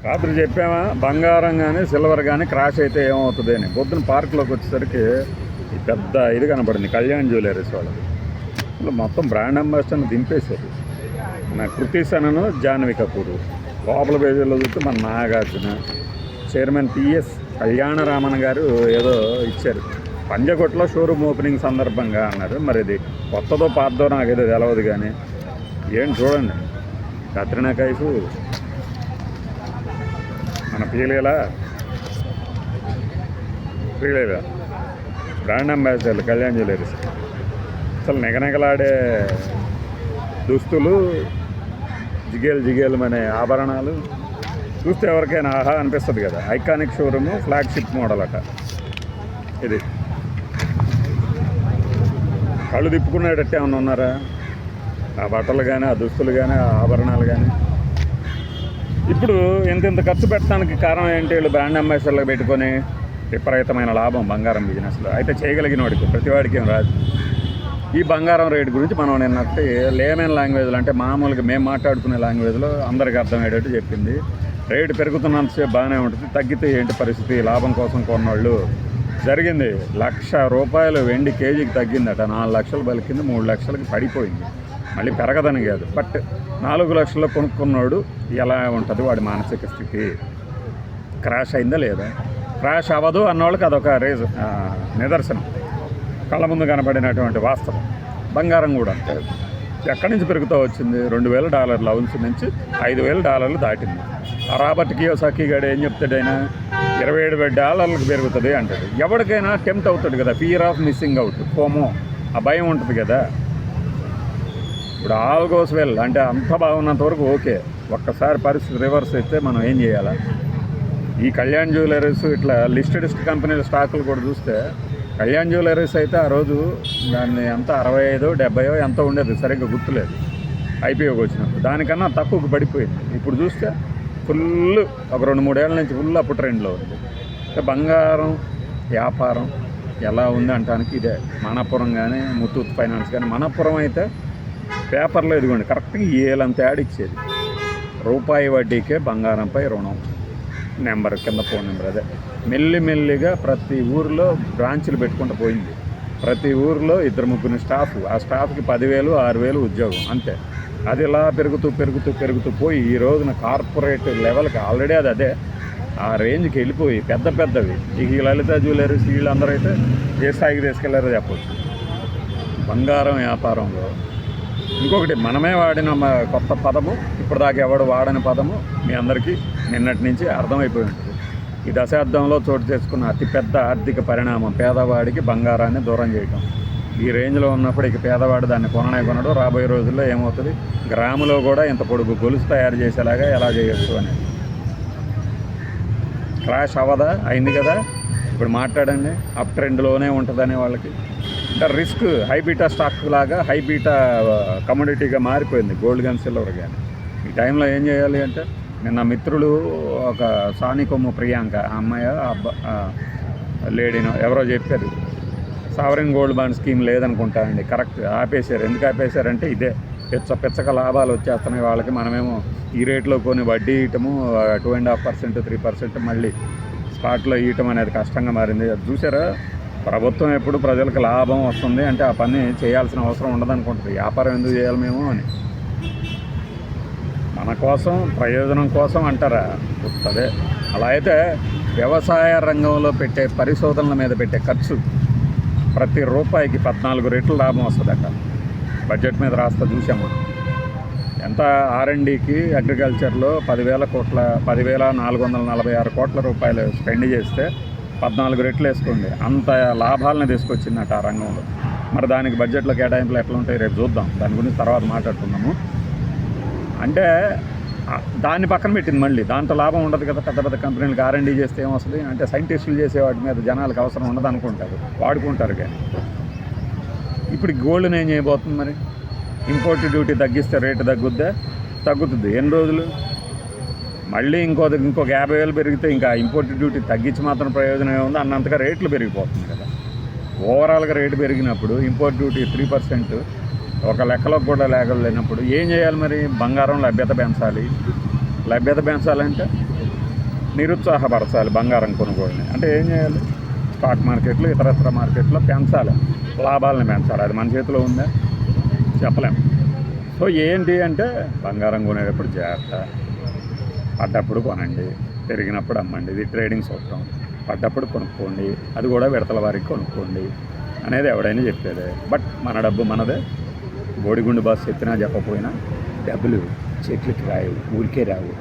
రాత్రి చెప్పామా బంగారం కానీ సిల్వర్ కానీ క్రాష్ అయితే ఏమవుతుంది అని. పొద్దున పార్కులోకి వచ్చేసరికి ఈ పెద్ద ఇది కనపడింది, కళ్యాణ్ జ్యువెలరీస్ వాళ్ళు మొత్తం బ్రాండ్ అంబాసిడర్ని దింపేశారు. నా కృతిసనను జాహ్నవి కపూర్, లోపల పేజీలో చూస్తే మన నాగార్జున, చైర్మన్ పిఎస్ కళ్యాణరామన్ గారు ఏదో ఇచ్చారు. పంజగుట్టలో షోరూమ్ ఓపెనింగ్ సందర్భంగా అన్నారు. మరి ఇది కొత్తదో పాతదో నాకేదో తెలవదు కానీ ఏంటి చూడండి, కత్రినా కైఫ్, మన పీలేలా బ్రాండ్ అంబాసిడర్లు కళ్యాణ్ జ్యువెలరీస్. అసలు నెగనెగలాడే దుస్తులు, జిగేలు అనే ఆభరణాలు చూస్తే ఎవరికైనా ఆహా అనిపిస్తుంది కదా. ఐకానిక్ షోరూము, ఫ్లాగ్షిప్ మోడల్ అట ఇది. కళ్ళు తిప్పుకునేటట్టు ఏమన్నా ఉన్నారా? ఆ బట్టలు కానీ, ఆ దుస్తులు కానీ, ఆ ఆభరణాలు కానీ. ఇప్పుడు ఇంత ఖర్చు పెట్టడానికి కారణం ఏంటి? వీళ్ళు బ్రాండ్ అంబాసిడర్లకు పెట్టుకొని విపరీతమైన లాభం బంగారం బిజినెస్లో. అయితే చేయగలిగిన వాడికి, ప్రతివాడికి ఏం రాదు. ఈ బంగారం రేటు గురించి మనం నిన్నటి లేమేన్ లాంగ్వేజ్లో, అంటే మామూలుగా మేము మాట్లాడుకునే లాంగ్వేజ్లో అందరికీ అర్థమయ్యేటట్టు చెప్పింది. రేటు పెరుగుతున్నంతసేపు బాగానే ఉంటుంది, తగ్గితే ఏంటి పరిస్థితి? లాభం కోసం కొన్నవాళ్ళు జరిగింది. ₹1,00,000 వెండి కేజీకి తగ్గిందట. 4 లక్షలు పలికింది, 3 లక్షలకి పడిపోయింది. మళ్ళీ పెరగదని కాదు, బట్ 4 లక్షల్లో కొనుక్కున్నాడు ఎలా ఉంటుంది వాడి మానసిక స్థితి? క్రాష్ అయిందా లేదా? క్రాష్ అవ్వదు అన్నవాళ్ళకి అదొక నిదర్శనం, కళ్ళ ముందు కనపడినటువంటి వాస్తవం. బంగారం కూడా అంతే. ఎక్కడి నుంచి పెరుగుతూ వచ్చింది? $2,000 అవున్స్ నుంచి $5,000 దాటింది. ఆ రాబర్ట్ కియోసాకి గాడు ఏం చెప్తాడైనా $27 పెరుగుతుంది అంటాడు. ఎవరికైనా టెంప్ట్ అవుతాడు కదా, fear of missing out, FOMO, ఆ భయం ఉంటుంది కదా. ఇప్పుడు ఆల్ గోస్ వెల్ అంటే అంత బాగున్నంత వరకు ఓకే. ఒక్కసారి పరిస్థితి రివర్స్ అయితే మనం ఏం చేయాలా? ఈ కళ్యాణ్ జ్యువెలరీస్ ఇట్లా లిస్టెడ్ కంపెనీల స్టాకులు కూడా చూస్తే, కళ్యాణ్ జ్యువెలరీస్ అయితే ఆ రోజు దాన్ని ఎంత 65, 70 ఎంతో ఉండేది, సరిగ్గా గుర్తులేదు ఐపీఓకి వచ్చినప్పుడు. దానికన్నా తక్కువకు పడిపోయింది. ఇప్పుడు చూస్తే ఫుల్ ఒక 2-3 ఏళ్ళ నుంచి ఫుల్ అప్ ట్రెండ్లో ఉంది. బంగారం వ్యాపారం ఎలా ఉంది అంటానికి ఇదే. మనపురం కానీ, ముత్తూట్ ఫైనాన్స్ కానీ. మనపురం అయితే పేపర్లో ఇదిగోండి కరెక్ట్గా ఏలంత యాడ్ ఇచ్చేది. రూపాయి వడ్డీకే బంగారంపై రుణం నెంబర్ కింద, ఫోన్ నెంబర్. అదే మెల్లిమెల్లిగా ప్రతి ఊరిలో బ్రాంచ్లు పెట్టుకుంటూ పోయింది. ప్రతి ఊరిలో 2-3 స్టాఫ్, ఆ స్టాఫ్కి 10,000, 6,000 ఉద్యోగం అంతే. అది ఇలా పెరుగుతూ పోయి ఈ రోజున కార్పొరేట్ లెవెల్కి ఆల్రెడీ అదే ఆ రేంజ్కి వెళ్ళిపోయి పెద్దవి. ఈ లలిత జ్యువెలరీస్ వీళ్ళందరూ అయితే ఏ స్థాయికి తీసుకెళ్లారో చెప్పవచ్చు బంగారం వ్యాపారంలో. ఇంకొకటి, మనమే వాడిన కొత్త పదము, ఇప్పుడు దాకా ఎవడు వాడని పదము మీ అందరికీ నిన్నటి నుంచి అర్థమైపోయి ఉంటుంది. ఈ దశాబ్దంలో చోటు చేసుకున్న అతిపెద్ద ఆర్థిక పరిణామం పేదవాడికి బంగారాన్ని దూరం చేయటం. ఈ రేంజ్లో ఉన్నప్పుడు ఇక పేదవాడు దాన్ని కొనడు. రాబోయే రోజుల్లో ఏమవుతుంది? గ్రాములో కూడా ఇంత పొడుగు గొలుసు తయారు చేసేలాగా ఎలా చేయొచ్చు అనేది. క్రాష్ అవ్వదా? అయింది కదా. ఇప్పుడు మాట్లాడండి, అప్ ట్రెండ్లోనే ఉంటుందనే వాళ్ళకి. అంటే రిస్క్ హైబీటా స్టాక్ లాగా హైబీటా కమోడిటీగా మారిపోయింది గోల్డ్ కానీ సిల్వర్ కానీ. ఈ టైంలో ఏం చేయాలి అంటే, నిన్న మిత్రులు ఒక సానికొమ్ము ప్రియాంక అమ్మాయి లేడీనో ఎవరో చెప్పారు, సావరిన్ గోల్డ్ బాండ్ స్కీమ్ లేదనుకుంటా అండి. కరెక్ట్, ఆపేశారు. ఎందుకు ఆపేశారంటే ఇదే, పిచ్చక లాభాలు వచ్చేస్తున్నాయి వాళ్ళకి. మనమేమో ఈ రేట్లో కొని వడ్డీ ఇయటము 2.5%, 3% మళ్ళీ స్పాట్లో ఇయటం అనేది కష్టంగా మారింది. అది చూసారా? ప్రభుత్వం ఎప్పుడు ప్రజలకు లాభం వస్తుంది అంటే ఆ పని చేయాల్సిన అవసరం ఉండదనుకుంటుంది. వ్యాపారం ఎందుకు చేయాలి మేము అని, మన కోసం ప్రయోజనం కోసం అంటారా? అదే అలా అయితే వ్యవసాయ రంగంలో పెట్టే పరిశోధనల మీద పెట్టే ఖర్చు ప్రతి రూపాయికి 14 రెట్లు లాభం వస్తుందట. బడ్జెట్ మీద రాస్తా చూసాము. ఎంత R&Dకి అగ్రికల్చర్లో 10,446 కోట్ల రూపాయలు స్పెండ్ చేస్తే 14 రెట్లు వేసుకోండి, అంత లాభాలను తీసుకొచ్చిందట ఆ రంగంలో. మరి దానికి బడ్జెట్లో కేటాయింపులు ఎట్లా ఉంటాయి రేపు చూద్దాం, దాని గురించి తర్వాత మాట్లాడుకుందాము. అంటే దాన్ని పక్కన పెట్టింది మళ్ళీ. దాంతో లాభం ఉండదు కదా. పెద్ద కంపెనీలకు R&D చేస్తే ఏమొస్తుంది అంటే, సైంటిస్టులు చేసే వాటి మీద జనాలకు అవసరం ఉండదు అనుకుంటారు, వాడుకుంటారు. కానీ ఇప్పుడు గోల్డ్ని ఏం చేయబోతుంది మరి? ఇంపోర్ట్ డ్యూటీ తగ్గిస్తే రేటు తగ్గుతుంది. ఎన్ని రోజులు? మళ్ళీ ఇంకొక 50,000 పెరిగితే ఇంకా ఇంపోర్ట్ డ్యూటీ తగ్గించి మాత్రం ప్రయోజనం ఏముంది? అన్నంతగా రేట్లు పెరిగిపోతుంది కదా. ఓవరాల్గా రేటు పెరిగినప్పుడు ఇంపోర్ట్ డ్యూటీ 3% ఒక లెక్కలో కూడా లేనప్పుడు ఏం చేయాలి మరి? బంగారం లభ్యత పెంచాలి. లభ్యత పెంచాలంటే నిరుత్సాహపరచాలి బంగారం కొనుగోలుని. అంటే ఏం చేయాలి? స్టాక్ మార్కెట్లు ఇతరత్ర మార్కెట్లో పెంచాలి, లాభాలను పెంచాలి. అది మన చేతిలో ఉందా? చెప్పలేం. సో ఏంటి అంటే బంగారం కొనేటప్పుడు జాగ్రత్త. పడ్డప్పుడు కొనండి, పెరిగినప్పుడు అమ్మండి. ఇది ట్రేడింగ్ సూత్రం. పడ్డప్పుడు కొనుక్కోండి, అది కూడా విడతల వారికి కొనుక్కోండి అనేది ఎవడైనా చెప్పేదే. బట్ మన డబ్బు మనదే. బోడిగుండు బాస్ చెప్పినా చెప్పకపోయినా డబ్బులు చెట్లకి రావు, ఊరికే రావు.